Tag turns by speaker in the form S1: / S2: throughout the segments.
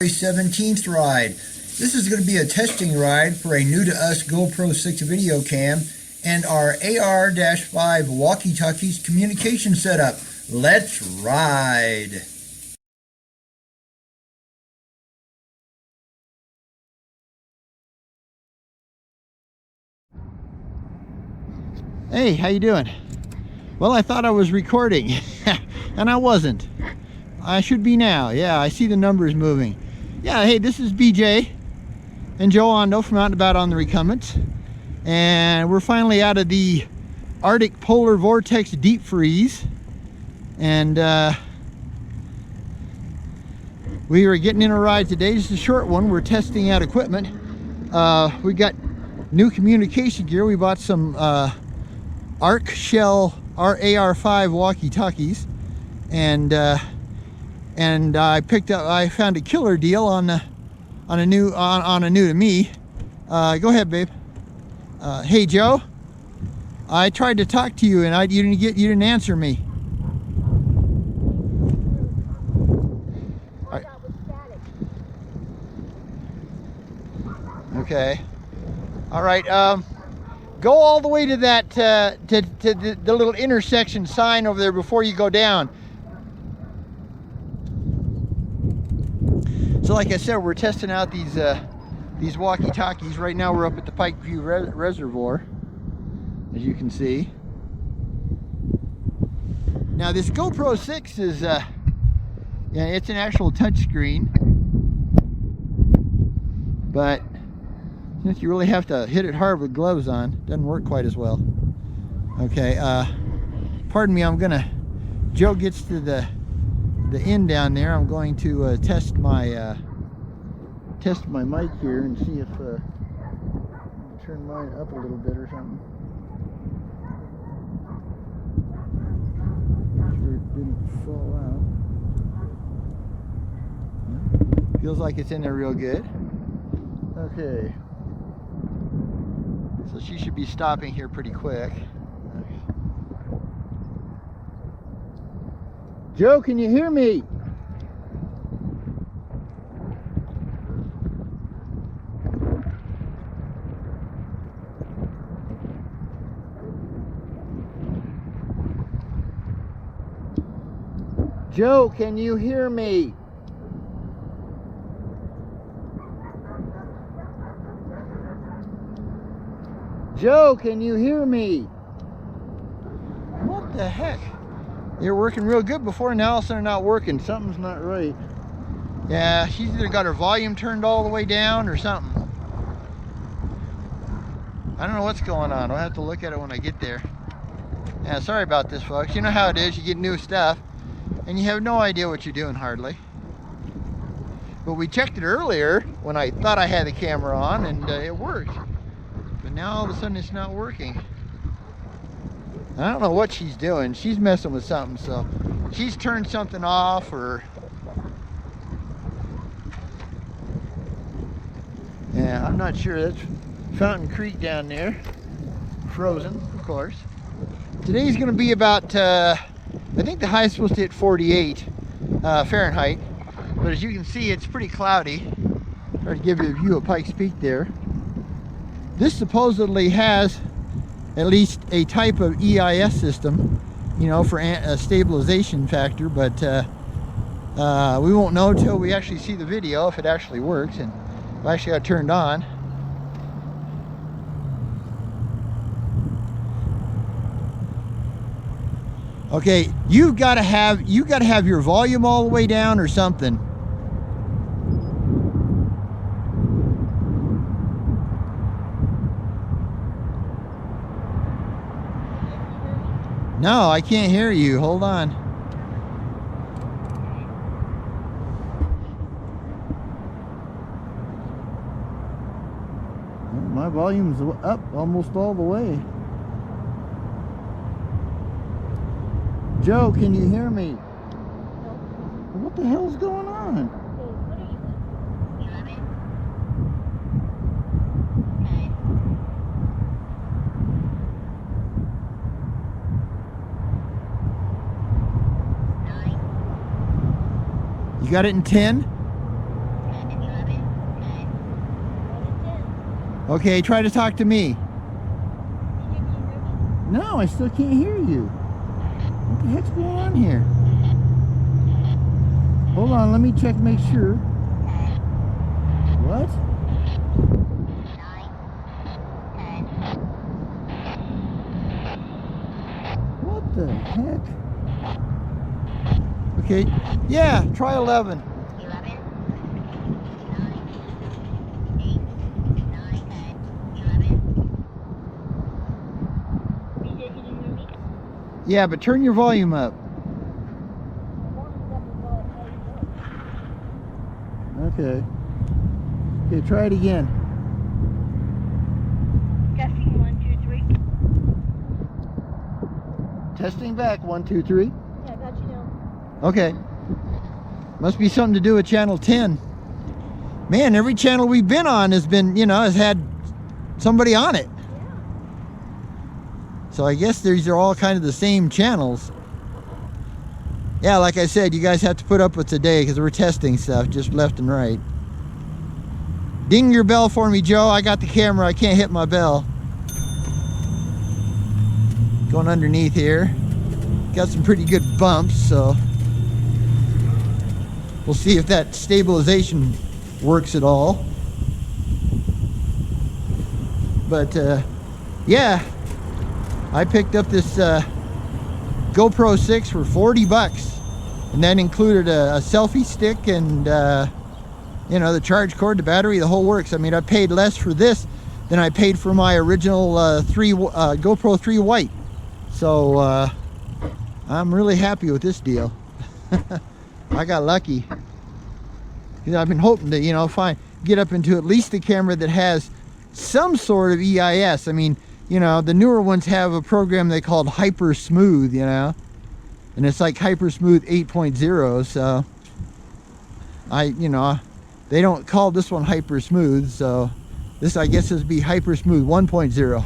S1: 17th ride. This is going to be a testing ride for a new to us GoPro6 video cam and our AR-5 Walkie Talkies communication setup. Let's ride. Hey, how you doing? Well, I thought I was recording and I wasn't. I should be now. Yeah, I see the numbers moving. Yeah, hey, this is BJ and Joe Ondo from Out and About on the Recumbents, and we're finally out of the Arctic polar vortex deep freeze, and we were getting in a ride today. Just a short one. We're testing out equipment. We got new communication gear. We bought some Arc AR-5 Walkie Talkies, and I found a killer deal on a new to me. Go ahead, babe. Hey, Joe. I tried to talk to you and you didn't answer me. All right. Okay. All right. Go all the way to that to the little intersection sign over there before you go down. So like I said, we're testing out these walkie-talkies. Right now we're up at the Pikeview Reservoir, as you can see. Now this GoPro6 is, yeah, it's an actual touchscreen, but since you really have to hit it hard with gloves on, it doesn't work quite as well. Okay, pardon me, Joe gets to the end down there. I'm going to test my mic here and see if turn mine up a little bit or something. Make sure it didn't fall out. Yeah. Feels like it's in there real good. Okay. So she should be stopping here pretty quick. Okay. Joe, can you hear me? Joe, can you hear me? Joe, can you hear me? What the heck? They were working real good before, now all of a sudden they're not working. Something's not right. Yeah, she's either got her volume turned all the way down or something. I don't know what's going on. I'll have to look at it when I get there. Yeah, sorry about this, folks. You know how it is. You get new stuff and you have no idea what you're doing hardly. But we checked it earlier when I thought I had the camera on, and it worked. But now all of a sudden it's not working. I don't know what she's doing. She's messing with something, so she's turned something off, or yeah, I'm not sure. That's Fountain Creek down there, frozen, of course. Today's going to be about I think the high is supposed to hit 48 Fahrenheit, but as you can see, it's pretty cloudy. Try to give you a view of Pikes Peak there. This supposedly has at least a type of EIS system, you know, for a stabilization factor, but we won't know until we actually see the video if it actually works and if I actually got turned on. Okay, you gotta have your volume all the way down or something. No, I can't hear you. Hold on. My volume's up almost all the way. Joe, can you hear me? What the hell's going on? You got it in 10? Okay, try to talk to me. No, I still can't hear you. What the heck's going on here? Hold on, let me check, make sure. What? 9, 10. What the heck? Okay, yeah, try 11.
S2: 11, 9, 8, 9, 10, 11. BJ, can you hear me?
S1: Yeah, but turn your volume up. Okay. Okay, try it again.
S2: Testing 1, 2, 3.
S1: Testing back, 1, 2, 3.
S2: Yeah, I got you now.
S1: Okay. Must be something to do with channel 10. Man, every channel we've been on has been, you know, has had somebody on it.
S2: Yeah.
S1: So I guess these are all kind of the same channels. Yeah, like I said, you guys have to put up with today because we're testing stuff just left and right. Ding your bell for me, Joe. I got the camera. I can't hit my bell. Going underneath here. Got some pretty good bumps, so we'll see if that stabilization works at all. But yeah, I picked up this GoPro6 for 40 bucks, and that included a selfie stick and you know, the charge cord, the battery, the whole works. I mean, I paid less for this than I paid for my original GoPro 3 White. So I'm really happy with this deal. I got lucky. You know, I've been hoping to, you know, get up into at least a camera that has some sort of EIS. I mean, you know, the newer ones have a program they called Hyper Smooth, you know, and it's like Hyper Smooth 8.0. So you know, they don't call this one Hyper Smooth, so this, I guess, is be Hyper Smooth 1.0.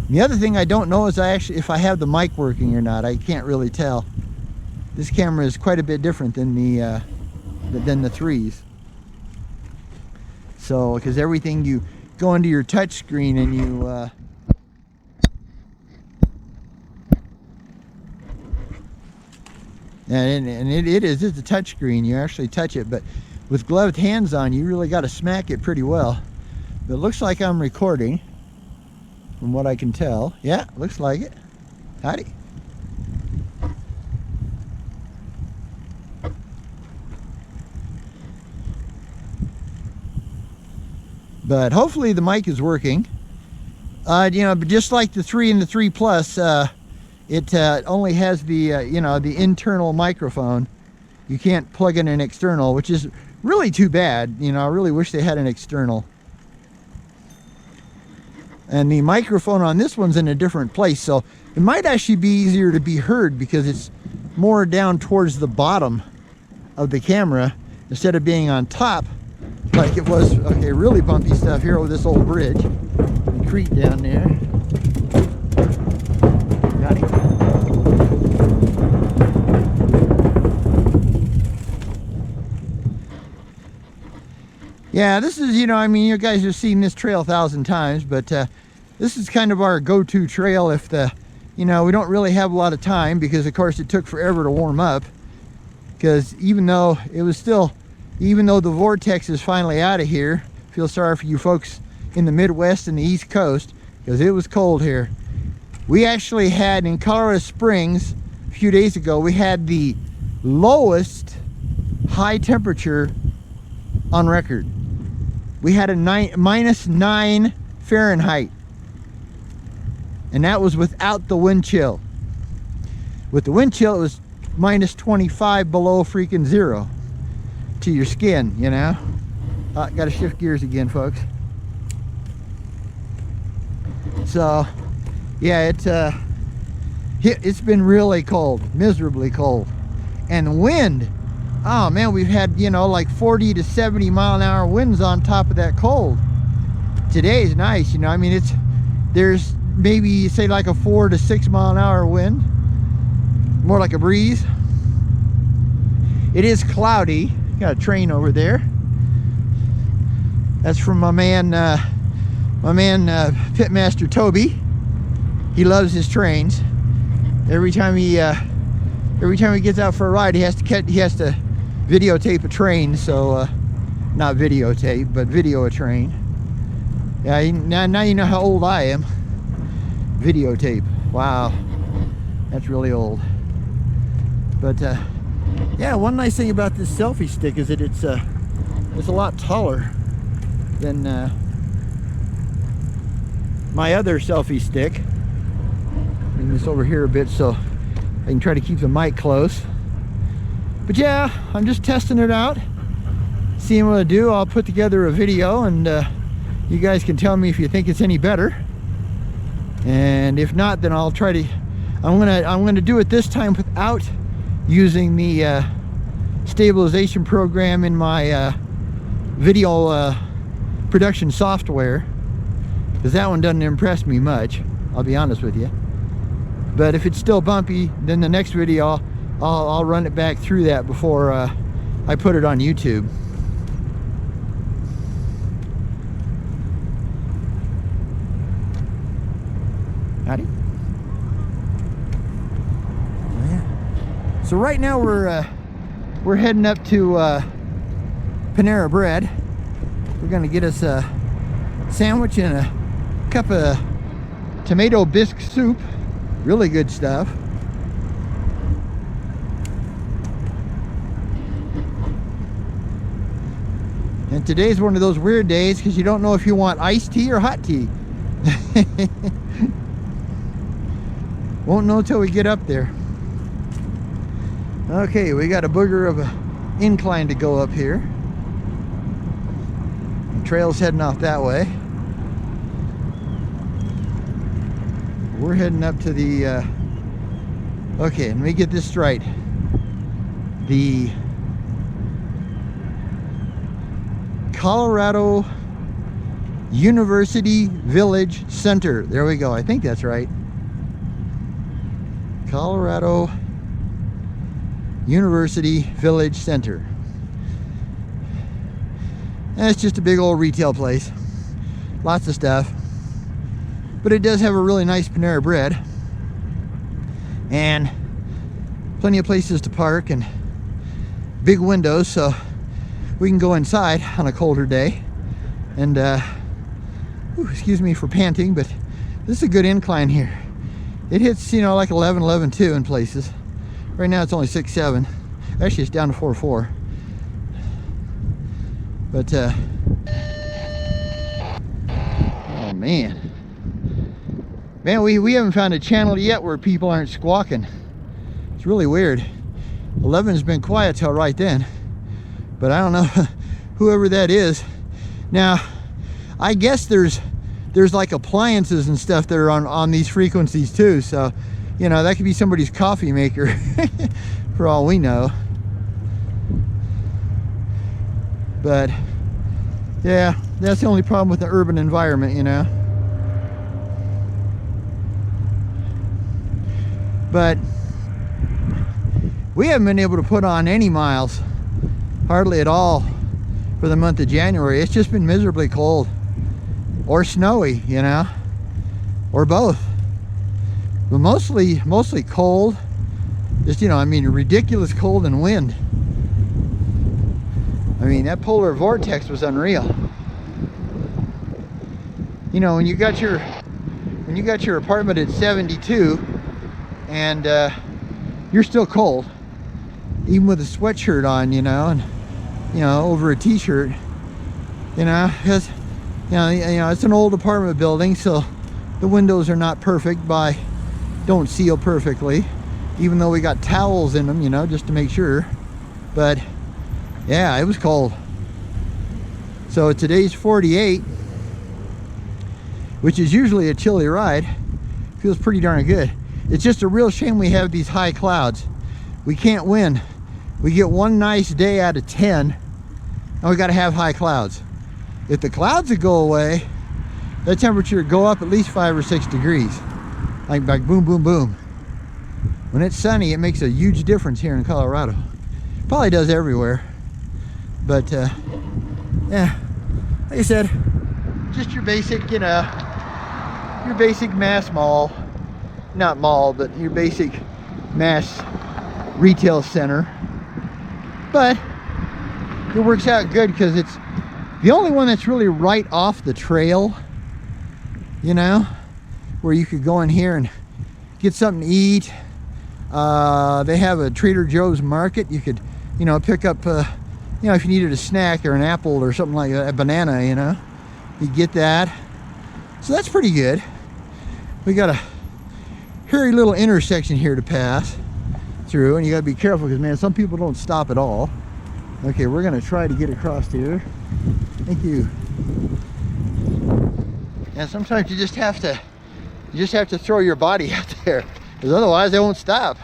S1: The other thing I don't know is if I have the mic working or not. I can't really tell. This camera is quite a bit different than the 3s. So, because everything, you go into your touch screen and you and it's a touch screen. You actually touch it, but with gloved hands on, you really got to smack it pretty well. But it looks like I'm recording, from what I can tell. Yeah, looks like it. Howdy. But hopefully the mic is working. You know, but just like the 3 and the 3 Plus, it only has the you know, the internal microphone. You can't plug in an external, which is really too bad. You know, I really wish they had an external. And the microphone on this one's in a different place, so it might actually be easier to be heard because it's more down towards the bottom of the camera instead of being on top like it was. Okay, really bumpy stuff here over this old bridge. The creek down there. Got it. Yeah, this is, you know, I mean, you guys have seen this trail 1,000 times, but this is kind of our go-to trail if you know, we don't really have a lot of time, because of course it took forever to warm up, because even though the Vortex is finally out of here, I feel sorry for you folks in the Midwest and the East Coast, because it was cold here. We actually had, in Colorado Springs a few days ago, we had the lowest high temperature on record. We had a -9 Fahrenheit, and that was without the wind chill. With the wind chill, it was -25 below freaking zero to your skin, you know. Got to shift gears again, folks. So yeah, it's been really cold, miserably cold. And wind, oh man, we've had, you know, like 40 to 70 mile an hour winds on top of that cold. Today is nice, you know, I mean, there's maybe, say, like a 4 to 6 mile an hour wind, more like a breeze. It is cloudy. Got a train over there. That's from my man Pitmaster Toby. He loves his trains. Every time he gets out for a ride, he has to videotape a train. So not videotape, but video a train. Yeah, now you know how old I am. Videotape. Wow, that's really old. But yeah, one nice thing about this selfie stick is that it's a lot taller than my other selfie stick. Bring this over here a bit so I can try to keep the mic close. But yeah, I'm just testing it out, seeing what I do. I'll put together a video, and you guys can tell me if you think it's any better. And if not, then I'll try to. I'm gonna do it this time without using the stabilization program in my video production software, because that one doesn't impress me much, I'll be honest with you. But if it's still bumpy, then the next video I'll run it back through that before I put it on YouTube. Howdy. Yeah. So right now we're heading up to Panera Bread. We're gonna get us a sandwich and a cup of tomato bisque soup. Really good stuff. And today's one of those weird days because you don't know if you want iced tea or hot tea. Won't know till we get up there. Okay, we got a booger of an incline to go up here. The trail's heading off that way. We're heading up to the okay, let me get this straight. The Colorado University Village Center. There we go. I think that's right. Colorado University Village Center. And it's just a big old retail place. Lots of stuff. But it does have a really nice Panera Bread. And plenty of places to park and big windows, so we can go inside on a colder day. And excuse me for panting, but this is a good incline here. It hits, you know, like 11.2 in places. Right now it's only 6.7. Actually, it's down to 4.4. But oh man, we haven't found a channel yet where people aren't squawking. It's really weird. 11's been quiet till right then, but I don't know whoever that is. Now, I guess there's like appliances and stuff that are on these frequencies too, so you know, that could be somebody's coffee maker for all we know. But yeah, that's the only problem with the urban environment, you know. But we haven't been able to put on any miles, hardly at all, for the month of January. It's just been miserably cold or snowy, you know, or both. But mostly cold. Just, you know, I mean, ridiculous cold and wind. I mean, that polar vortex was unreal. You know, when you got your apartment at 72 and you're still cold, even with a sweatshirt on, you know, and you know, over a t-shirt, you know, because you know it's an old apartment building, so the windows are not perfect, don't seal perfectly, even though we got towels in them, you know, just to make sure. But yeah, it was cold. So today's 48, which is usually a chilly ride. Feels pretty darn good. It's just a real shame we have these high clouds. We can't win. We get one nice day out of 10, and we got to have high clouds. If the clouds would go away, that temperature would go up at least 5 or 6 degrees. Like boom, boom, boom. When it's sunny, it makes a huge difference here in Colorado. Probably does everywhere. But yeah, like I said, just your basic, you know, your basic mass mall, not mall, but your basic mass retail center. But it works out good because it's the only one that's really right off the trail, you know, where you could go in here and get something to eat. They have a Trader Joe's market. You could, you know, pick up, you know, if you needed a snack or an apple or something like that, a banana, you know, you get that. So that's pretty good. We got a hairy little intersection here to pass through, and you gotta be careful because, man, some people don't stop at all. Okay, we're gonna try to get across here. Thank you. And sometimes you just have to throw your body out there, because otherwise they won't stop.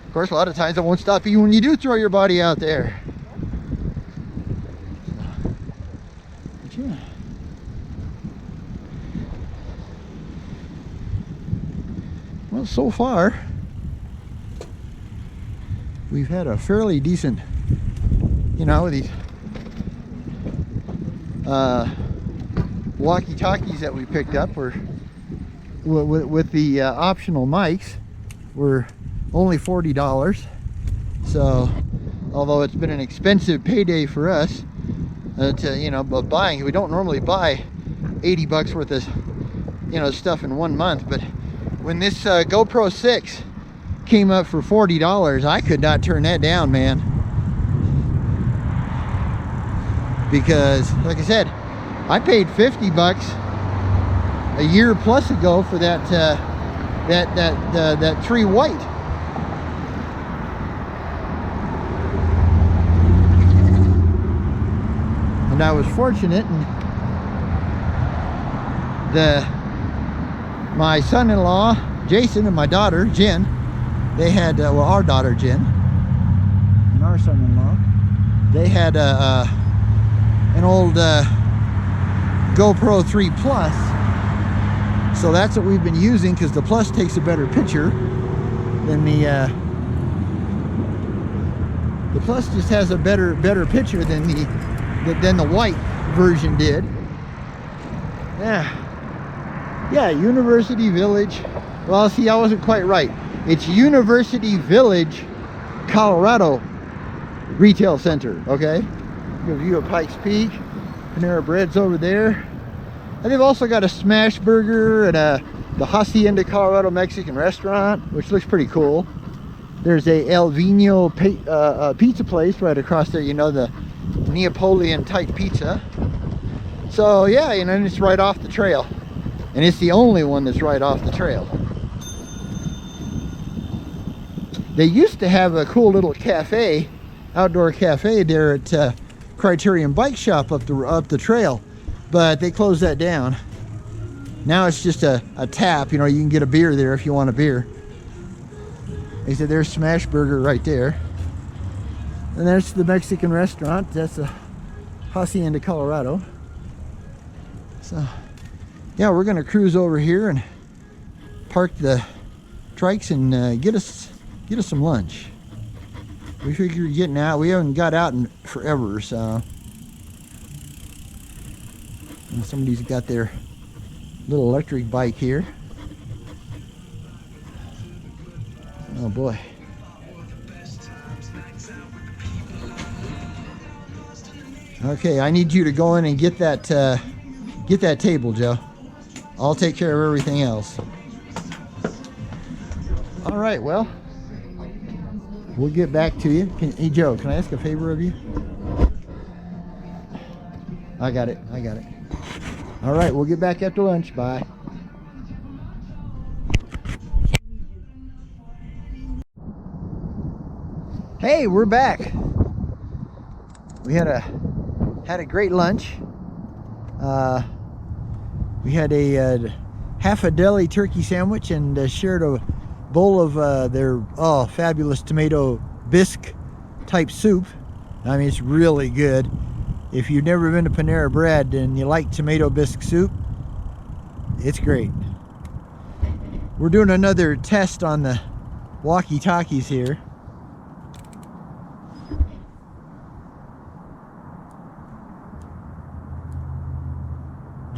S1: Of course, a lot of times they won't stop even when you do throw your body out there. But yeah. Well, so far we've had a fairly decent, you know, these walkie-talkies that we picked up were with the optional mics were only $40. So although it's been an expensive payday for us to, you know, buying, we don't normally buy 80 bucks worth of, you know, stuff in 1 month, but when this GoPro6 came up for $40, I could not turn that down, man. Because, like I said, I paid 50 bucks a year plus ago for that that 3 white. And I was fortunate, and my son-in-law Jason and my daughter Jen, they had well, our daughter Jen and our son-in-law, they had an old GoPro 3 Plus, so that's what we've been using, because the Plus takes a better picture than the Plus just has a better picture than the white version did. Yeah, University Village. Well, see, I wasn't quite right. It's University Village, Colorado Retail Center, okay? Give you a Pikes Peak. Panera Bread's over there. And they've also got a Smash Burger and the Hacienda Colorado Mexican restaurant, which looks pretty cool. There's a El Vino pizza place right across there, you know, the Neapolitan type pizza. So yeah, you know, and it's right off the trail. And it's the only one that's right off the trail. They used to have a cool little cafe, outdoor cafe there at Criterion Bike Shop up the trail, but they closed that down. Now it's just a tap, you know, you can get a beer there if you want a beer. They said there's Smash Burger right there. And there's the Mexican restaurant. That's a Hacienda, Colorado. So yeah, we're gonna cruise over here and park the trikes and get us some lunch. We figure getting out. We haven't got out in forever, so. And somebody's got their little electric bike here. Oh boy. Okay, I need you to go in and get that table, Joe. I'll take care of everything else. All right, well, we'll get back to you. Hey, Joe, can I ask a favor of you? I got it. All right, we'll get back after lunch. Bye. Hey, we're back. We had a great lunch. We had a half a deli turkey sandwich and shared a bowl of their fabulous tomato bisque type soup. I mean, it's really good. If you've never been to Panera Bread and you like tomato bisque soup, it's great. We're doing another test on the walkie-talkies here.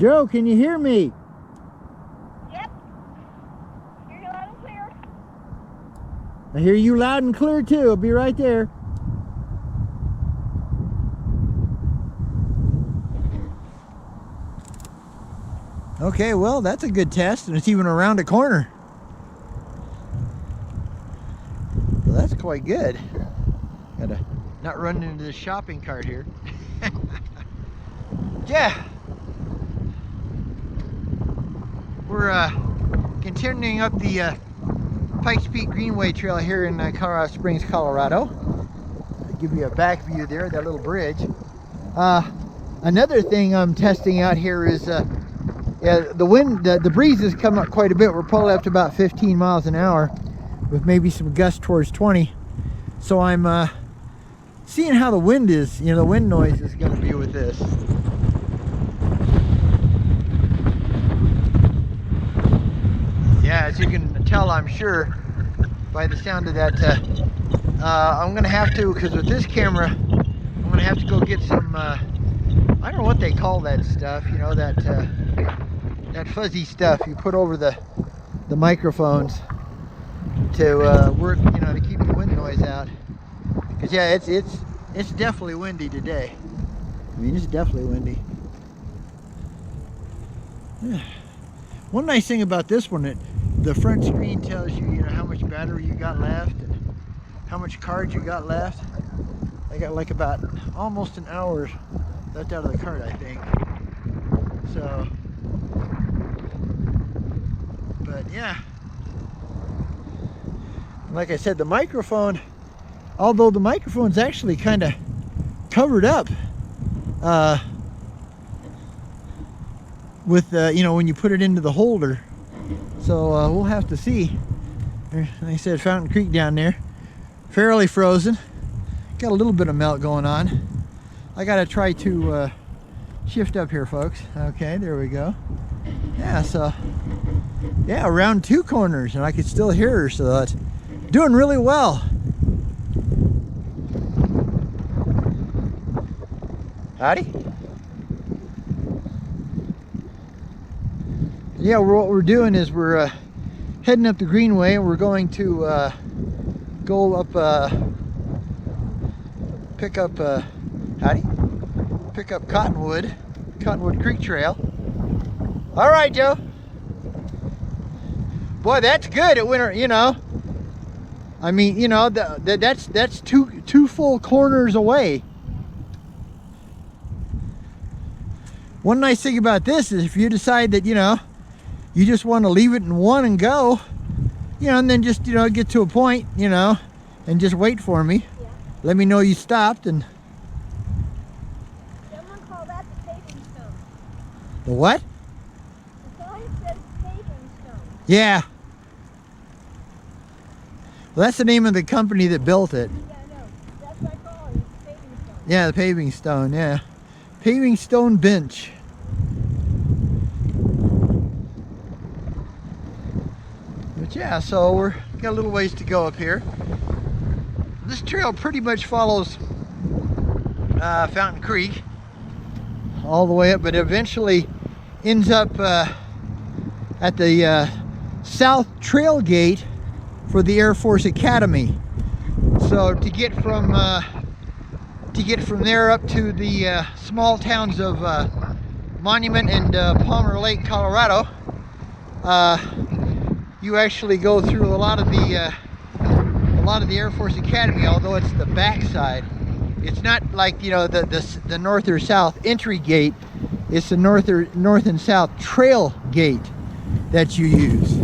S1: Joe, can you hear me?
S2: Yep. Hear you loud and clear.
S1: I hear you loud and clear too. I'll be right there. Okay, well, that's a good test, and it's even around a corner. Well, that's quite good. Gotta not run into the shopping cart here. Yeah. We're continuing up the Pikes Peak Greenway Trail here in Colorado Springs, Colorado. I'll give you a back view there, that little bridge. Another thing I'm testing out here is the wind, the breeze has come up quite a bit. We're probably up to about 15 miles an hour with maybe some gusts towards 20. So I'm seeing how the wind is, the wind noise is going to be with this. Yeah, as you can tell, I'm sure by the sound of that, I'm going to have to, because with this camera, I'm going to have to go get some, I don't know what they call that stuff, that fuzzy stuff you put over the microphones to work, to keep the wind noise out. Because yeah, it's definitely windy today. I mean, it's definitely windy. Yeah. One nice thing about this one, the front screen tells you, how much battery you got left and how much cards you got left. I got like about almost an hour left out of the card, I think. So, but yeah. Like I said, the microphone, although the microphone's actually kind of covered up with when you put it into the holder. So we'll have to see. Like I said, Fountain Creek down there, fairly frozen. Got a little bit of melt going on. I gotta try to shift up here, folks. Okay, there we go. Yeah, so yeah, around 2 corners, and I could still hear her, so that's doing really well. Howdy. Yeah, what we're doing is we're heading up the Greenway, and we're going to go up, pick up Cottonwood Creek Trail. All right, Joe. Boy, that's good at winter, I mean, that's two full corners away. One nice thing about this is if you decide that, you just want to leave it in one and go, and then just, get to a point, and just wait for me.
S2: Yeah.
S1: Let me know you stopped. And
S2: Someone called that the paving stone.
S1: the what?
S2: The sign says paving stone.
S1: Yeah. Well, that's the name of the company that built it.
S2: Yeah, I know. That's what I call it. It's paving stone.
S1: Yeah, the paving stone, yeah. Paving stone bench. But yeah, so we're got a little ways to go up here. This trail pretty much follows Fountain Creek all the way up, but eventually ends up at the South Trail Gate for the Air Force Academy. So to get from there up to the small towns of Monument and Palmer Lake, Colorado, you actually go through a lot of the Air Force Academy, although it's the back side. It's not like the north or south entry gate. It's the north and south trail gate that you use.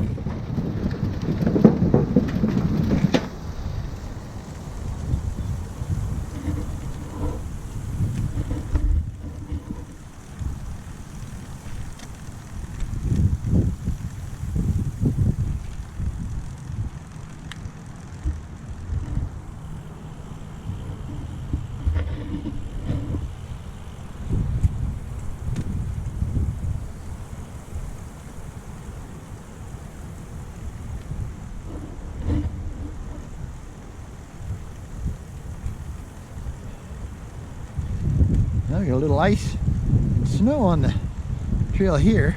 S1: Now we got a little ice and snow on the trail here.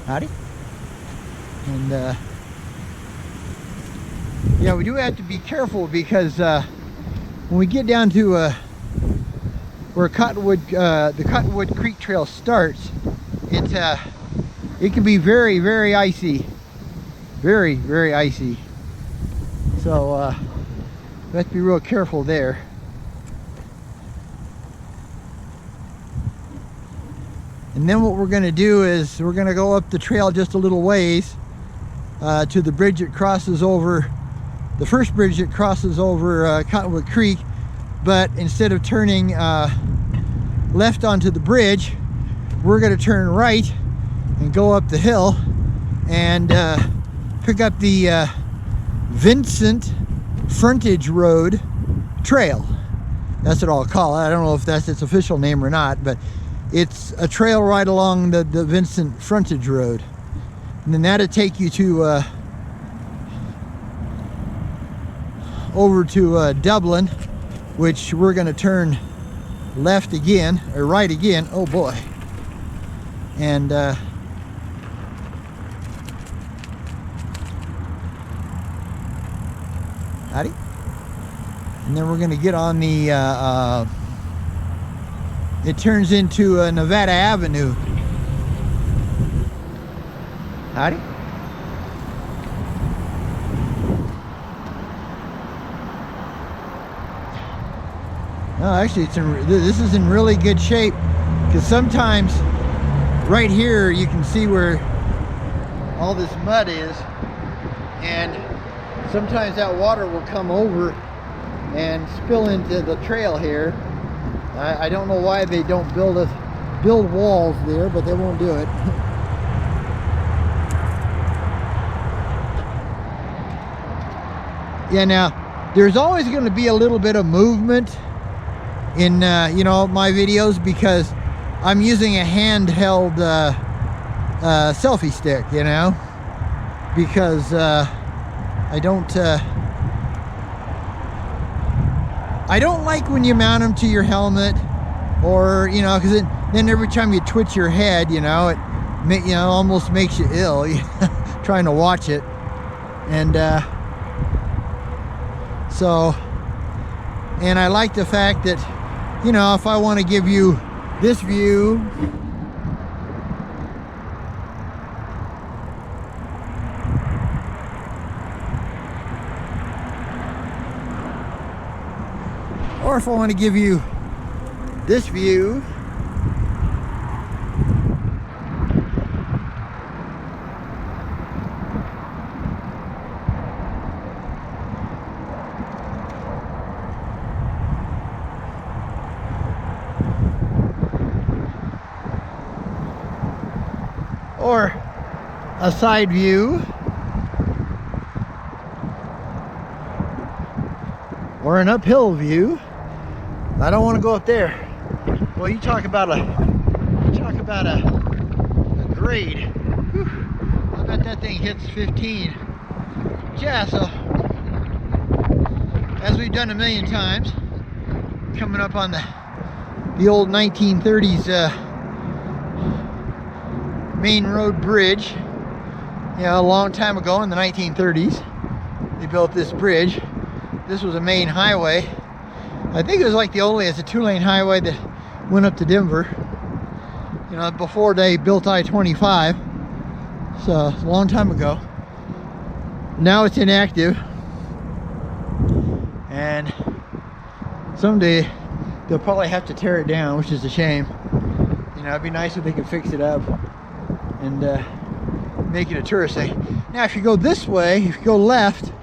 S1: Howdy. And yeah, we do have to be careful because when we get down to where Cottonwood, the Cottonwood Creek Trail starts, it can be very, very icy. Very, very icy. So we have to be real careful there. And then what we're going to do is we're going to go up the trail just a little ways to the bridge that crosses over, the first bridge that crosses over Cottonwood Creek. But instead of turning left onto the bridge, we're going to turn right and go up the hill and pick up the Vincent Frontage Road Trail. That's what I'll call it. I don't know if that's its official name or not, but it's a trail right along the Vincent Frontage Road. And then that'll take you to over to Dublin, which we're going to turn left again, or right again. Oh boy. And howdy. And then we're going to get on the it turns into Nevada Avenue. Howdy. No, actually, this is in really good shape, because sometimes right here you can see where all this mud is, and sometimes that water will come over and spill into the trail here. I don't know why they don't build walls there, but they won't do it. Yeah, now there's always going to be a little bit of movement in you know, my videos, because I'm using a handheld selfie stick, you know, because I don't like when you mount them to your helmet, or, you know, because then every time you twitch your head, you know, it almost makes you ill trying to watch it. And so, and I like the fact that, you know, if I want to give you this view, or if I want to give you this view, or a side view, or an uphill view. I don't want to go up there. Well, you talk about a grade. Whew. I bet that thing hits 15. Yeah, so as we've done a million times, coming up on the old 1930s main road bridge. You know, a long time ago in the 1930s, they built this bridge. This was a main highway. I think it was like it's a 2-lane highway that went up to Denver, you know, before they built I-25. So it's a long time ago. Now it's inactive, and someday they'll probably have to tear it down, which is a shame. You know, it'd be nice if they could fix it up and make it a tourist thing. Now, if you go this way, if you go left,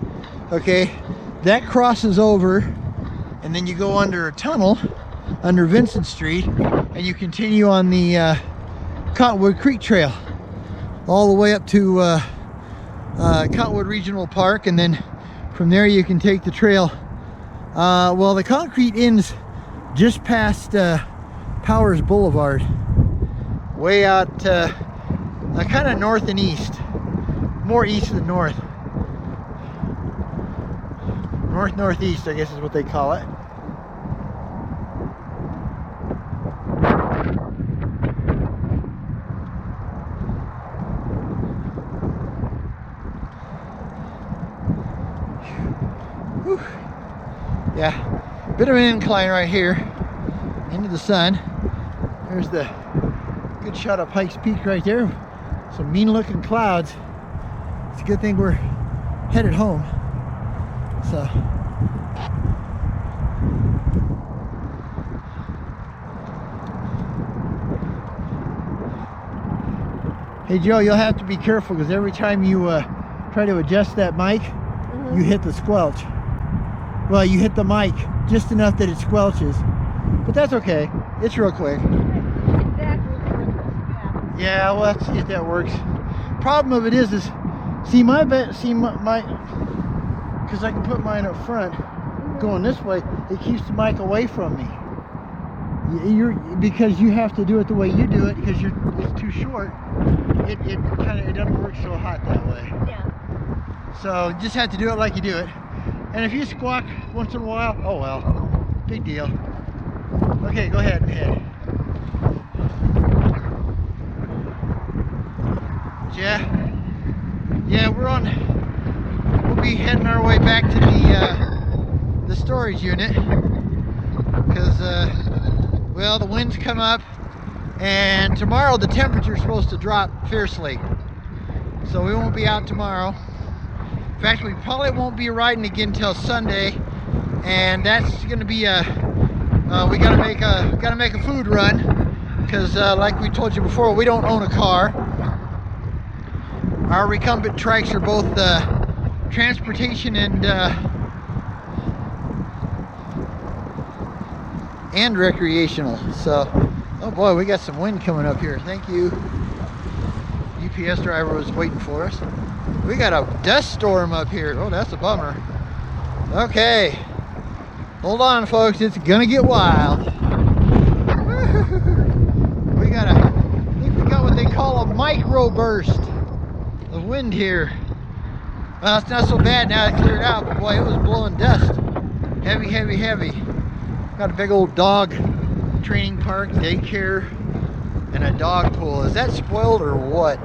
S1: okay, that crosses over, and then you go under a tunnel under Vincent Street, and you continue on the Cottonwood Creek Trail all the way up to Cottonwood Regional Park, and then from there you can take the trail. Well, the concrete ends just past Powers Boulevard, way out kind of north and east, more east than north. Northeast, I guess is what they call it. Yeah, bit of an incline right here into the sun. There's the good shot of Pikes Peak right there. Some mean looking clouds. It's a good thing we're headed home. So hey Joe, you'll have to be careful because every time you try to adjust that mic, you hit the squelch. Well, you hit the mic just enough that it squelches, but that's okay. It's real quick. Yeah, well, let's see if that works. Problem of it is see my because I can put mine up front, going this way, it keeps the mic away from me. Because you have to do it the way you do it because it's too short. It doesn't work so hot that way.
S2: Yeah.
S1: So you just have to do it like you do it. And if you squawk once in a while, oh well, big deal. Okay, go ahead and head. Yeah, we'll be heading our way back to the storage unit because well, the winds come up and tomorrow the temperature's supposed to drop fiercely, so we won't be out tomorrow. In fact, we probably won't be riding again until Sunday, and that's going to be we gotta make a food run because like we told you before, we don't own a car. Our recumbent trikes are both transportation and recreational. So, oh boy, we got some wind coming up here. Thank you. UPS driver was waiting for us. We got a dust storm up here. Oh, that's a bummer. Okay, hold on, folks. It's gonna get wild. I think we got what they call a micro burst of wind here. Well, it's not so bad now it cleared out, but boy, it was blowing dust. Heavy, heavy, heavy. Got a big old dog training park, daycare, and a dog pool. Is that spoiled or what?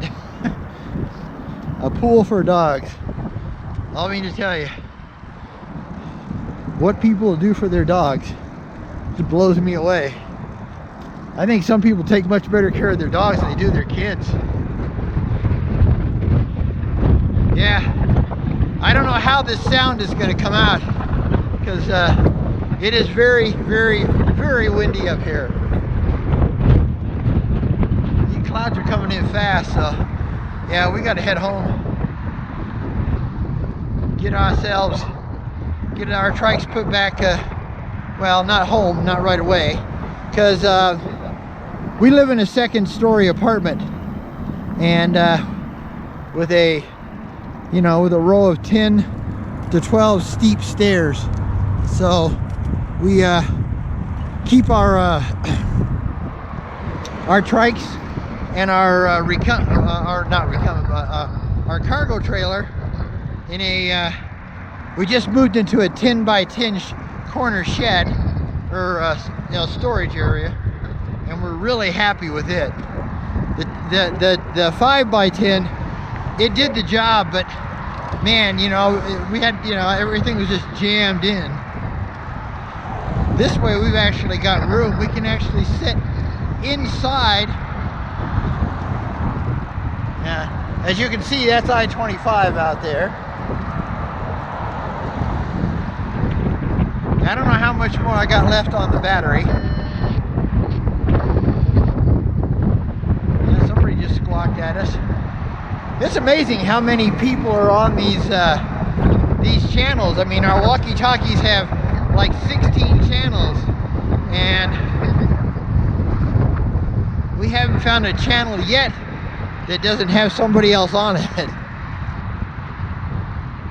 S1: A pool for dogs. All I mean to tell you, what people do for their dogs just blows me away. I think some people take much better care of their dogs than they do their kids. Yeah, I don't know how this sound is going to come out because it is very, very, very windy up here. The clouds are coming in fast, so yeah, we got to head home. Get our trikes put back, well, not home, not right away, because we live in a second-story apartment, and with a row of 10 to 12 steep stairs. So we keep our trikes and our our cargo trailer in a we just moved into a 10 by 10 corner shed or storage area, and we're really happy with it. The 5 by 10, it did the job, but man, we had, everything was just jammed in. This way we've actually got room. We can actually sit inside. Yeah, as you can see, that's I-25 out there. I don't know how much more I got left on the battery. Yeah, somebody just squawked at us. It's amazing how many people are on these channels. I mean, our walkie talkies have like 16 channels, and we haven't found a channel yet that doesn't have somebody else on it.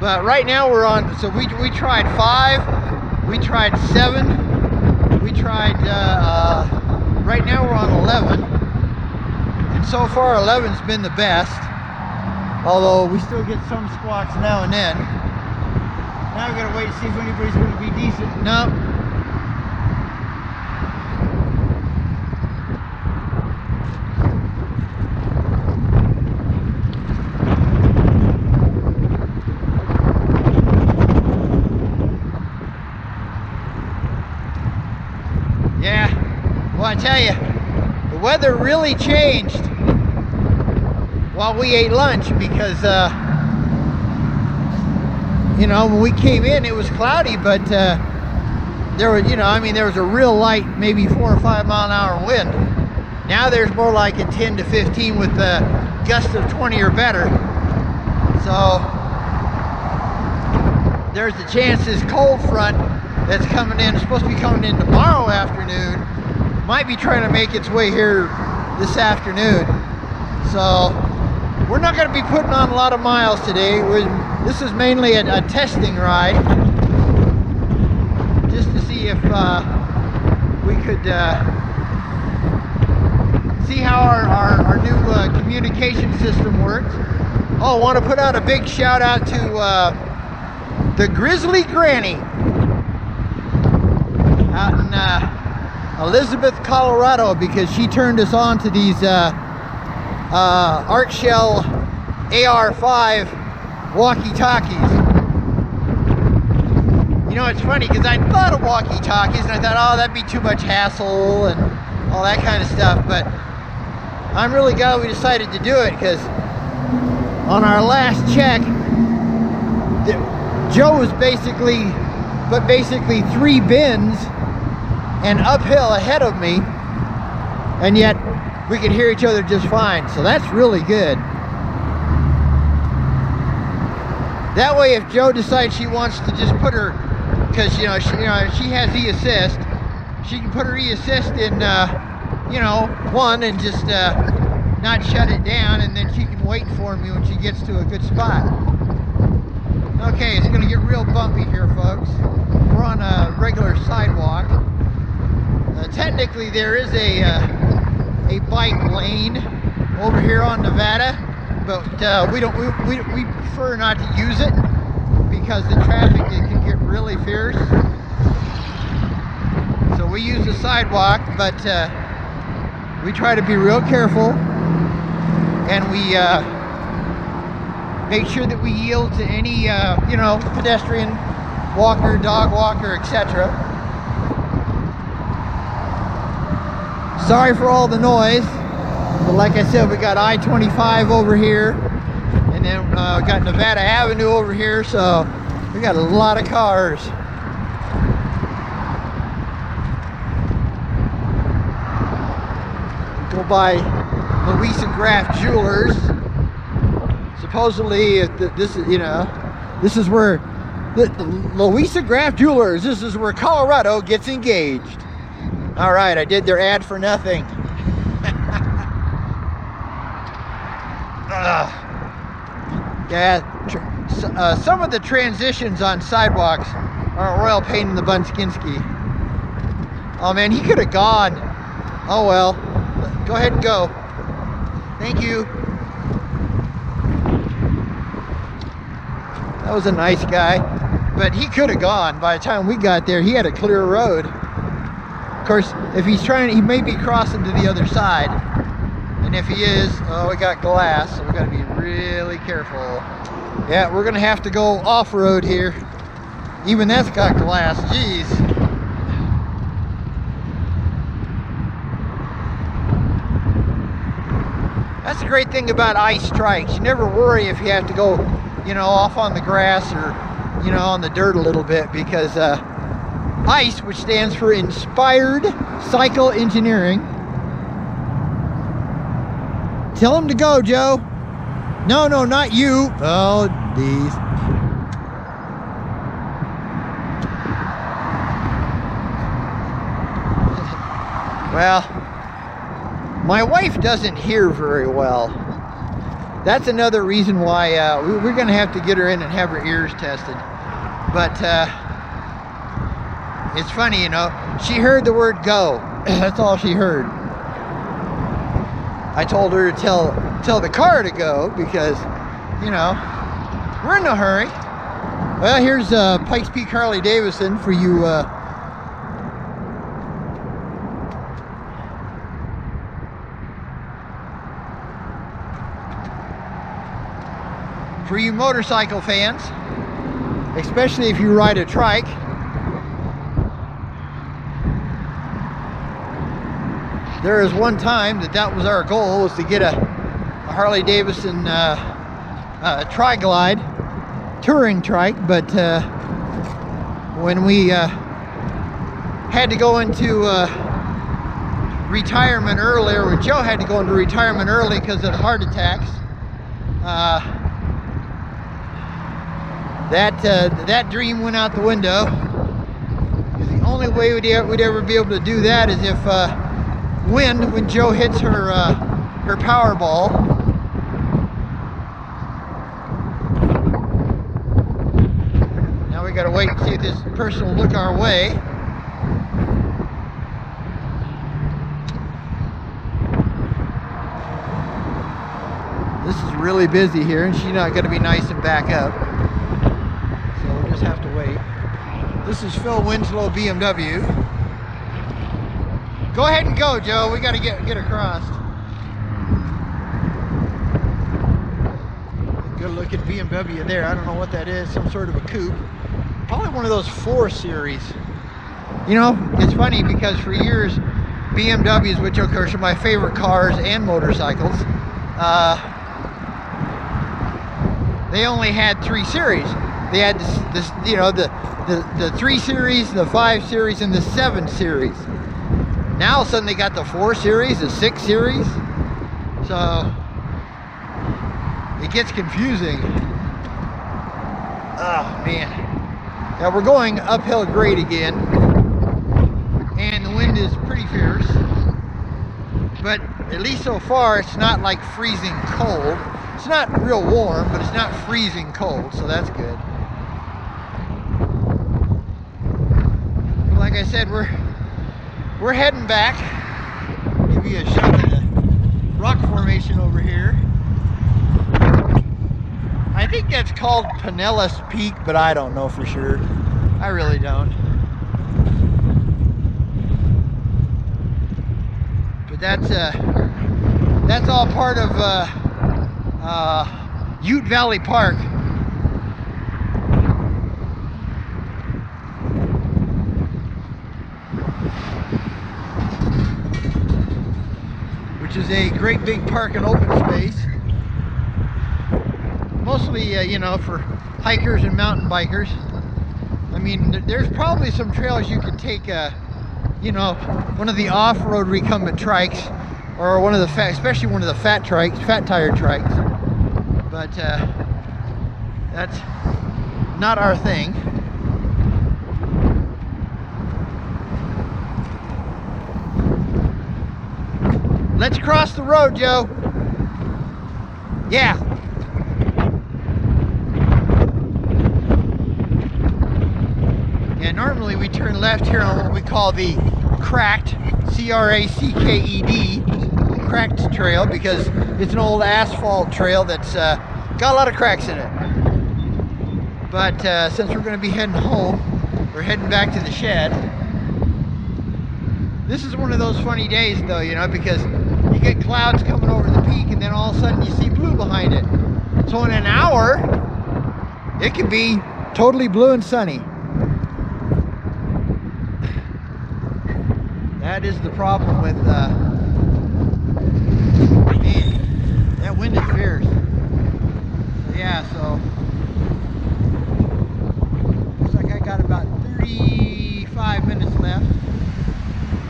S1: But right now we're on, so we tried 5, we tried 7, we tried, right now we're on 11, and so far 11's been the best, although we still get some squawks now and then. Now we gotta wait and see if anybody's gonna be decent. No. Well, I tell you, the weather really changed while we ate lunch because, you know, when we came in, it was cloudy, but there was, you know, I mean, there was a real light, maybe 4 or 5 mile an hour wind. Now there's more like a 10 to 15 with a gust of 20 or better. So there's a chance this cold front that's coming in, supposed to be coming in tomorrow afternoon, might be trying to make its way here this afternoon. So we're not going to be putting on a lot of miles today. This is mainly a testing ride, just to see if we could see how our new communication system works. Oh, I want to put out a big shout out to the Grizzly Granny out in Elizabeth, Colorado, because she turned us on to these Arc-Shell AR-5 Walkie Talkies. You know, it's funny because I thought of walkie talkies and I thought, oh, that'd be too much hassle and all that kind of stuff, but I'm really glad we decided to do it, because on our last check, Joe was basically 3 bins and uphill ahead of me, and yet we could hear each other just fine. So that's really good. That way, if Joe decides she wants to just put her, because she has e-assist, she can put her e-assist in, you know, 1 and just not shut it down, and then she can wait for me when she gets to a good spot. Okay, it's going to get real bumpy here, folks. We're on a regular sidewalk. Technically, there is a bike lane over here on Nevada, but we prefer not to use it because the traffic, it can get really fierce. So we use the sidewalk, but we try to be real careful, and we make sure that we yield to any you know, pedestrian, walker, dog walker, etc. Sorry for all the noise, but like I said, we got I-25 over here, and then we got Nevada Avenue over here, so we got a lot of cars. Go by Louise and Graff Jewelers. Supposedly, this is, you know, this is where Louise and Graff Jewelers. This is where Colorado gets engaged. All right, I did their ad for nothing. Yeah, some of the transitions on sidewalks are a royal pain in the Bunskinsky. Oh man, he could have gone. Oh well, go ahead and go. Thank you. That was a nice guy, but he could have gone. By the time we got there, he had a clear road. Of course, if he's trying, he may be crossing to the other side. And if he is, oh, we got glass, so we got to be really careful. Yeah, we're gonna have to go off-road here. Even that's got glass. Jeez. That's the great thing about ice strikes. You never worry if you have to go, you know, off on the grass or, you know, on the dirt a little bit, because ICE, which stands for Inspired Cycle Engineering. Tell him to go, Joe. No, not you. Oh, these. Well, my wife doesn't hear very well. That's another reason why we're going to have to get her in and have her ears tested. But it's funny, you know, she heard the word go. That's all she heard. I told her to tell the car to go because, you know, we're in no hurry. Well, here's Pikes Peak Harley Davidson for you motorcycle fans, especially if you ride a trike. there is one time that was our goal, was to get a Harley Davidson Tri-Glide touring trike, but when we had to go into retirement early, or when Joe had to go into retirement early because of the heart attacks, that dream went out the window. The only way we'd ever be able to do that is if when Joe hits her Powerball. Now we gotta wait and see if this person will look our way. This is really busy here, and she's not gonna be nice and back up. So we'll just have to wait. This is Phil Winslow BMW. Go ahead and go, Joe. We gotta get across. Good looking BMW there. I don't know what that is. Some sort of a coupe. Probably one of those 4 Series. You know, it's funny because for years, BMWs, which of course are my favorite cars and motorcycles, they only had 3 series. They had this you know, the 3 Series, the 5 Series, and the 7 Series. Now all of a sudden they got the 4 Series, the 6 Series. So it gets confusing. Oh man. Yeah, we're going uphill grade again, and the wind is pretty fierce. But at least so far, it's not like freezing cold. It's not real warm, but it's not freezing cold, so that's good. Like I said, we're heading back. Give you a shot of the rock formation over here. I think that's called Pinellas Peak, but I don't know for sure. I really don't. But that's all part of Ute Valley Park. Which is a great big park and open space. Mostly, you know, for hikers and mountain bikers. I mean, there's probably some trails you could take, you know, one of the off-road recumbent trikes, or one of the especially one of the fat tire trikes. But that's not our thing. Let's cross the road, Joe. Yeah. Yeah, normally we turn left here on what we call the cracked, C-R-A-C-K-E-D, cracked trail, because it's an old asphalt trail that's got a lot of cracks in it. But since we're going to be heading home, we're heading back to the shed. This is one of those funny days though, you know, because you get clouds coming over the peak and then all of a sudden you see blue behind it. So in an hour, it can be totally blue and sunny. That is the problem with, man, that wind is fierce. Yeah, so, looks like I got about 35 minutes left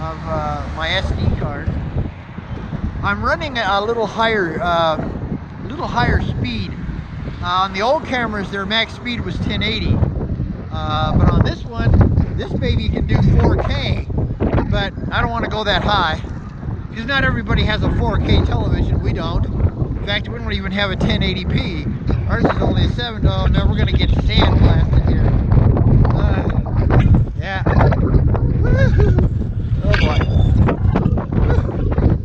S1: of my SD card. I'm running a little higher speed. On the old cameras, their max speed was 1080, but on this one, this baby can do 4K. But I don't want to go that high because not everybody has a 4K television. We don't. In fact, we don't even have a 1080p. Ours is only a 7. Oh, no, we're going to get sandblasted here. Yeah. Oh boy.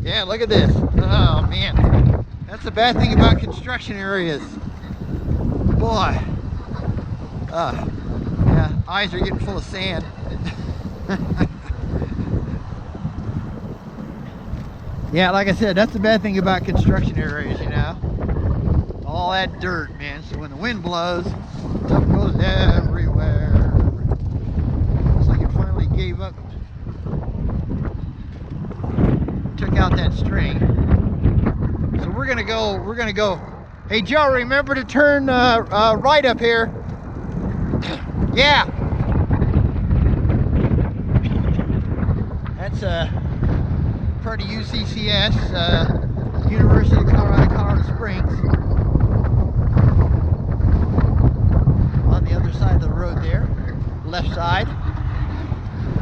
S1: Yeah, look at this. Oh man. That's the bad thing about construction areas. Boy. Yeah, eyes are getting full of sand. Yeah, like I said, that's the bad thing about construction areas, you know. All that dirt, man. So when the wind blows, stuff goes everywhere. Looks like it finally gave up. string. So we're gonna go. Hey Joe, remember to turn right up here. Yeah. That's part of UCCS, University of Colorado Springs. On the other side of the road there, left side.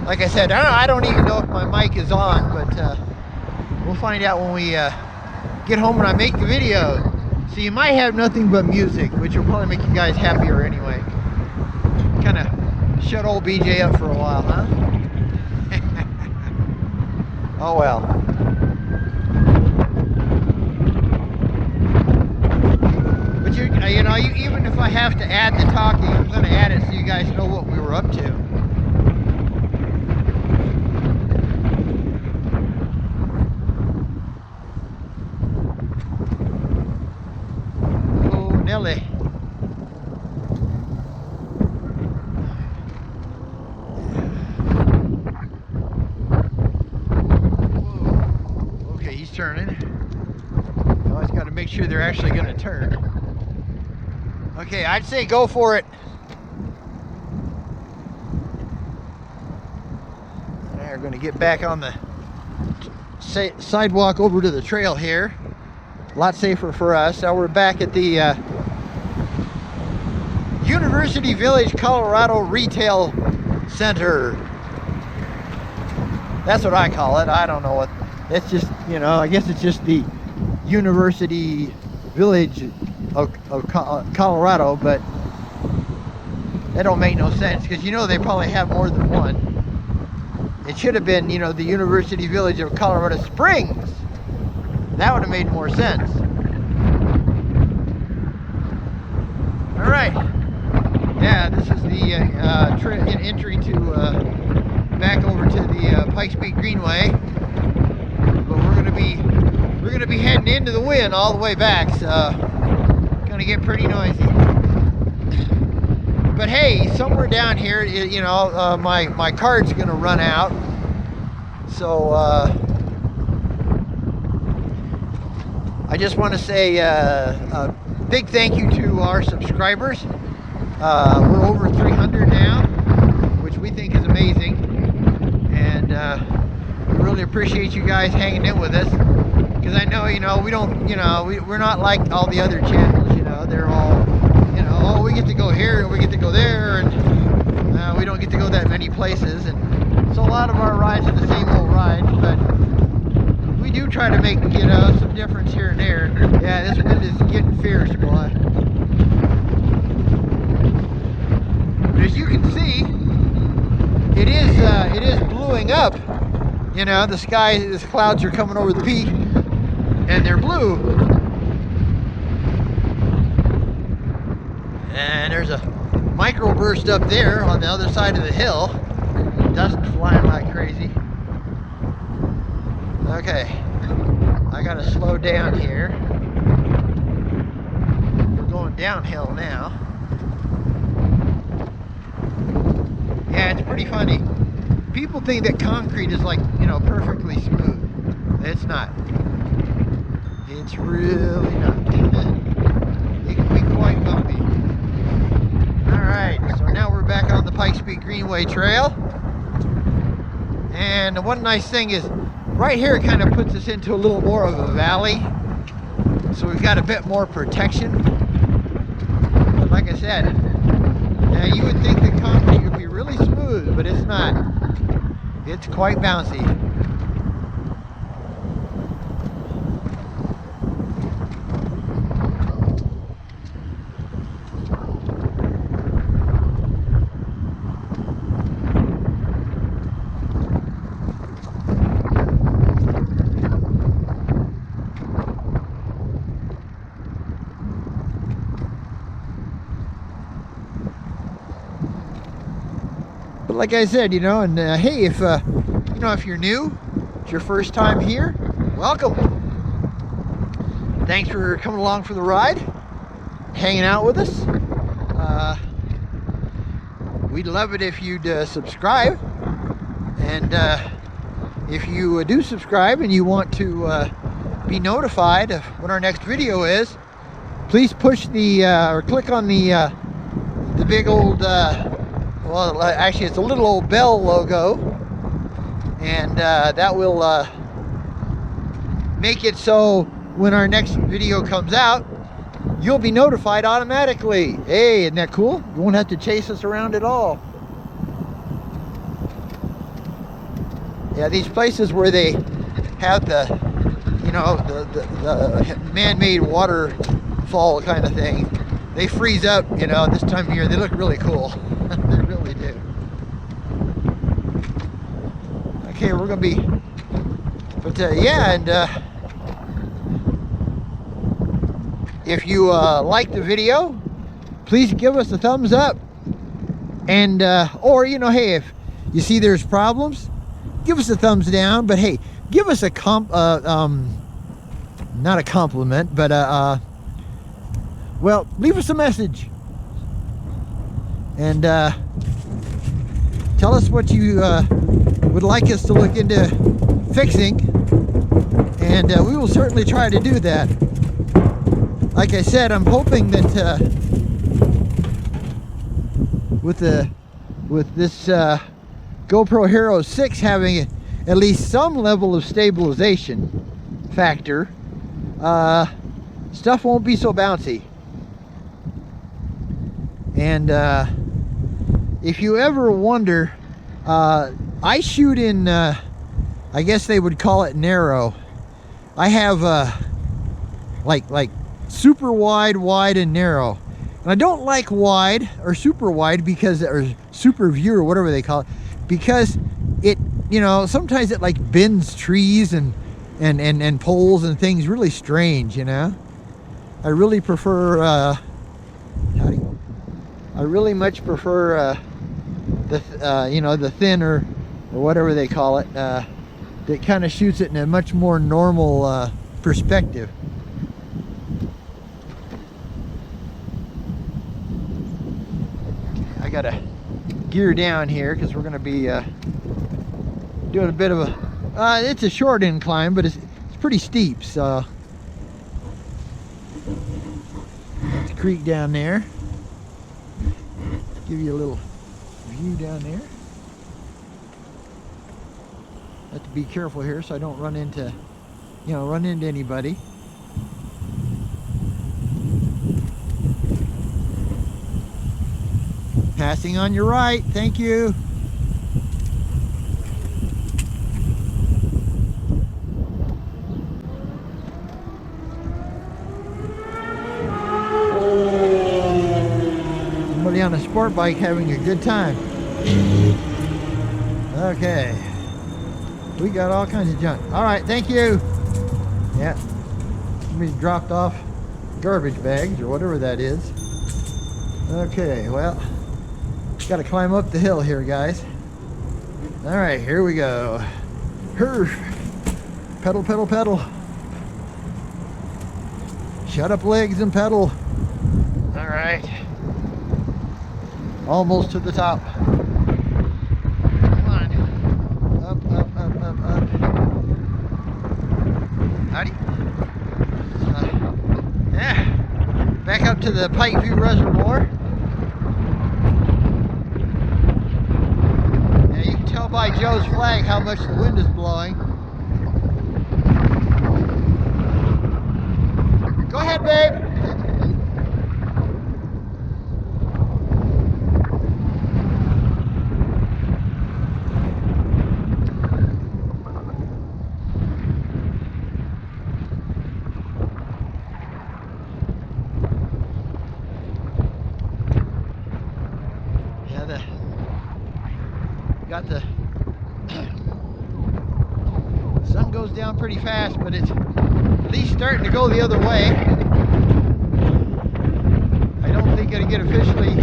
S1: Like I said, I don't even know if my mic is on, but we'll find out when we get home and I make the video. So you might have nothing but music, which will probably make you guys happier anyway. Kind of shut old BJ up for a while, huh? Oh well. But you know, even if I have to add the talking, I'm going to add it so you guys know what we were up to. Oh, Nelly. Turning. You always got to make sure they're actually going to turn. Okay, I'd say go for it. We're going to get back on the sidewalk over to the trail here. A lot safer for us. Now we're back at the University Village, Colorado Retail Center. That's what I call it. I don't know what. It's just, you know, I guess it's just the University Village of Colorado, but that don't make no sense because, you know, they probably have more than one. It should have been, you know, the University Village of Colorado Springs. That would have made more sense. All right. Yeah, this is the entry to back over to the Pikes Peak Greenway. But we're gonna be heading into the wind all the way back, so gonna get pretty noisy. But hey, somewhere down here, you know, my card's gonna run out, so I just want to say a big thank you to our subscribers. We're over 300 now, which we think is amazing, and we really appreciate you guys hanging in with us, because I know, you know, we don't, you know, we're not like all the other channels, you know, they're all, you know, oh, we get to go here and we get to go there, and we don't get to go that many places, and so a lot of our rides are the same old rides, but we do try to make, you know, some difference here and there. Yeah, this wind is getting fierce, boy. But as you can see, it is bluing up. You know, the sky, the clouds are coming over the peak, and they're blue. And there's a microburst up there on the other side of the hill. Dust flying like crazy. Okay, I gotta slow down here. We're going downhill now. Yeah, it's pretty funny. People think that concrete is like, you know, perfectly smooth. It's not. It's really not. It can be quite bumpy. Alright, so now we're back on the Pikes Peak Greenway Trail. And the one nice thing is, right here it kind of puts us into a little more of a valley. So we've got a bit more protection. But like I said, you would think the concrete would be really smooth, but it's not. It's quite bouncy. But like I said, you know, and hey, if you know, if you're new, it's your first time here, welcome. Thanks for coming along for the ride, hanging out with us. We'd love it if you'd subscribe, and if you do subscribe and you want to be notified of when our next video is, please push the or click on the big old well, actually it's a little old bell logo, and that will make it so when our next video comes out, you'll be notified automatically. Hey, isn't that cool? You won't have to chase us around at all. Yeah, these places where they have the, you know, the man-made waterfall kind of thing, they freeze up, you know, this time of year. They look really cool. They really do. Okay, we're gonna be, but yeah, and if you like the video, please give us a thumbs up, and or, you know, hey, if you see there's problems, give us a thumbs down. But hey, give us a not a compliment, but well, leave us a message, and tell us what you would like us to look into fixing, and we will certainly try to do that. Like I said, I'm hoping that with this GoPro Hero 6 having at least some level of stabilization factor, stuff won't be so bouncy. And if you ever wonder, I shoot in, I guess they would call it narrow. I have like super wide, wide, and narrow. And I don't like wide or super wide because, or super view or whatever they call it, because it, you know, sometimes it like bends trees and poles and things really strange, you know. I really prefer I really much prefer the you know, the thin or whatever they call it, that kind of shoots it in a much more normal perspective. I gotta gear down here because we're gonna be doing a bit of a it's a short incline, but it's pretty steep. So that's a creek down there. Give you a little view down there. Have to be careful here so I don't run into, you know, run into anybody. Passing on your right, thank you. Somebody on a sport bike having a good time. Okay. We got all kinds of junk. All right, thank you. Yeah. Somebody dropped off garbage bags or whatever that is. Okay, well, got to climb up the hill here, guys. All right, here we go. Pedal, pedal, pedal. Shut up legs and pedal. All right. Almost to the top. Come on. Up, up, up, up, up. Howdy. Yeah. Back up to the Pikeview Reservoir. Yeah, you can tell by Joe's flag how much the wind is blowing. Go ahead, babe. Got the sun goes down pretty fast, but it's at least starting to go the other way. I don't think it'll get officially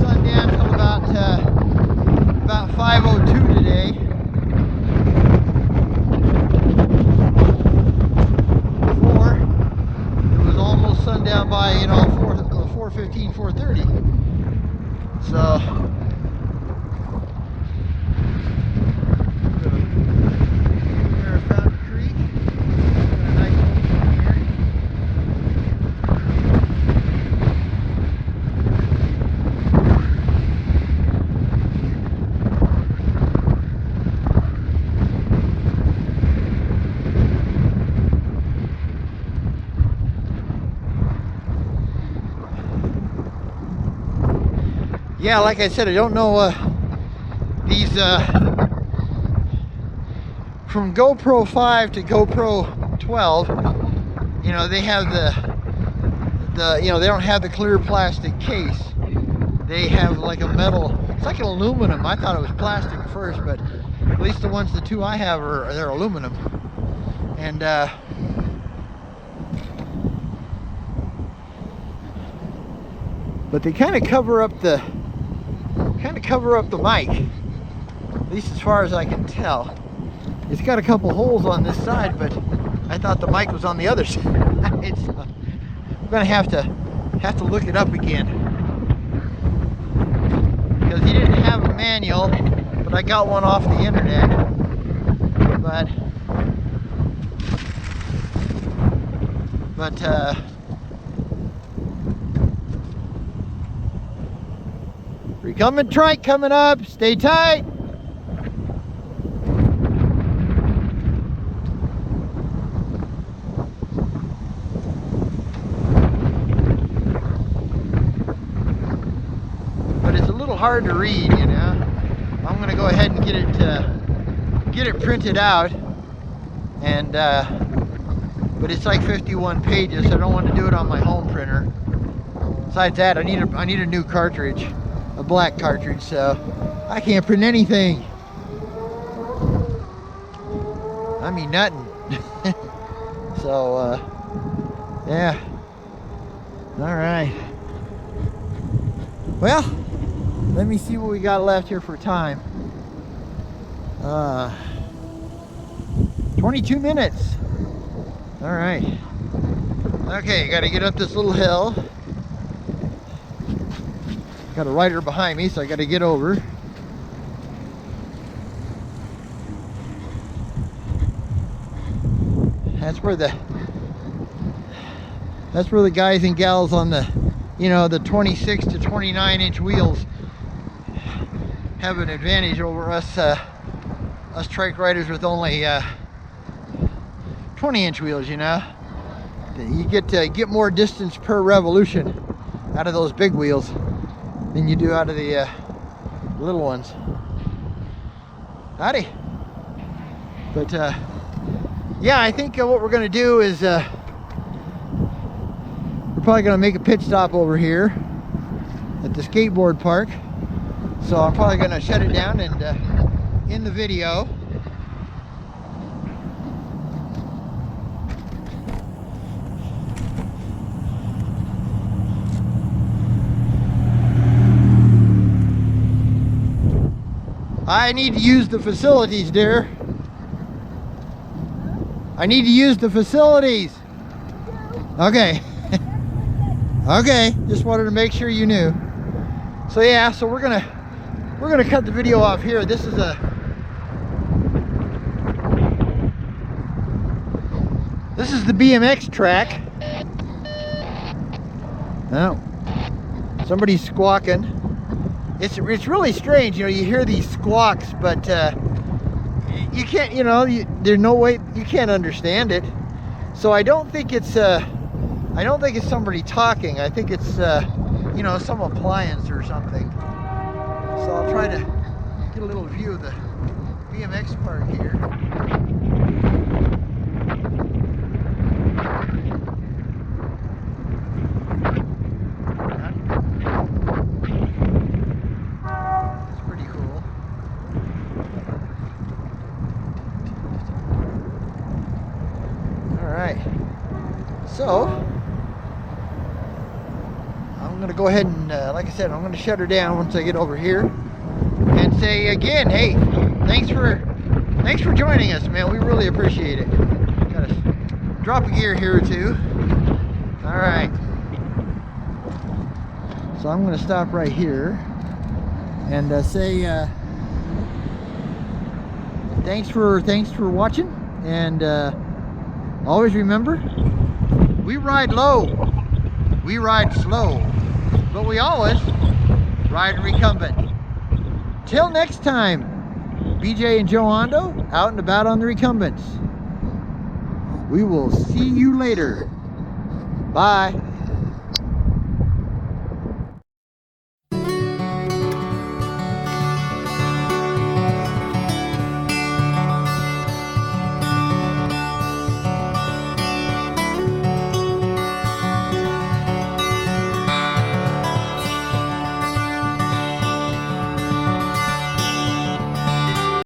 S1: sundown until about 5:02 today. Before it was almost sundown by, you know, 4:15, 4:30. So yeah, like I said, I don't know these from GoPro 5 to GoPro 12. You know, they have the you know, they don't have the clear plastic case. They have like a metal. It's like an aluminum. I thought it was plastic at first, but at least the two I have they're aluminum. And but they kind of cover up the mic, at least as far as I can tell. It's got a couple holes on this side, but I thought the mic was on the other side. I'm gonna have to look it up again, because he didn't have a manual, but I got one off the internet. But recumbent trike coming up. Stay tight. But it's a little hard to read, you know. I'm going to go ahead and get it printed out, and but it's like 51 pages, so I don't want to do it on my home printer. Besides that, I need a new cartridge, a black cartridge, so I can't print anything. I mean nothing. So yeah. All right. Well, let me see what we got left here for time. 22 minutes. All right. Okay, got to get up this little hill. Got a rider behind me, so I got to get over. That's where the guys and gals on the, you know, the 26 to 29 inch wheels have an advantage over us trike riders with only 20 inch wheels, you know. You get more distance per revolution out of those big wheels than you do out of the little ones. Howdy. But yeah, I think what we're gonna do is we're probably gonna make a pit stop over here at the skateboard park. So I'm probably gonna shut it down and end the video. I need to use the facilities, dear. I need to use the facilities. Okay. Okay, just wanted to make sure you knew. So yeah, so we're gonna cut the video off here. This is the BMX track. Oh, somebody's squawking. It's really strange, you know. You hear these squawks, but you can't, you know, there's no way you can't understand it. So I don't think it's somebody talking. I think it's you know, some appliance or something. So I'll try to get a little view of the BMX park here. That's pretty cool. All right. So I'm gonna go ahead and, like I said, I'm gonna shut her down once I get over here, and say again, hey, thanks for joining us, man. We really appreciate it. Gotta drop a gear here or two. All right. So I'm gonna stop right here and say thanks for watching, and always remember, we ride low, we ride slow, but we always ride recumbent. Till next time, BJ and Joe Hondo out and about on the recumbents. We will see you later. Bye.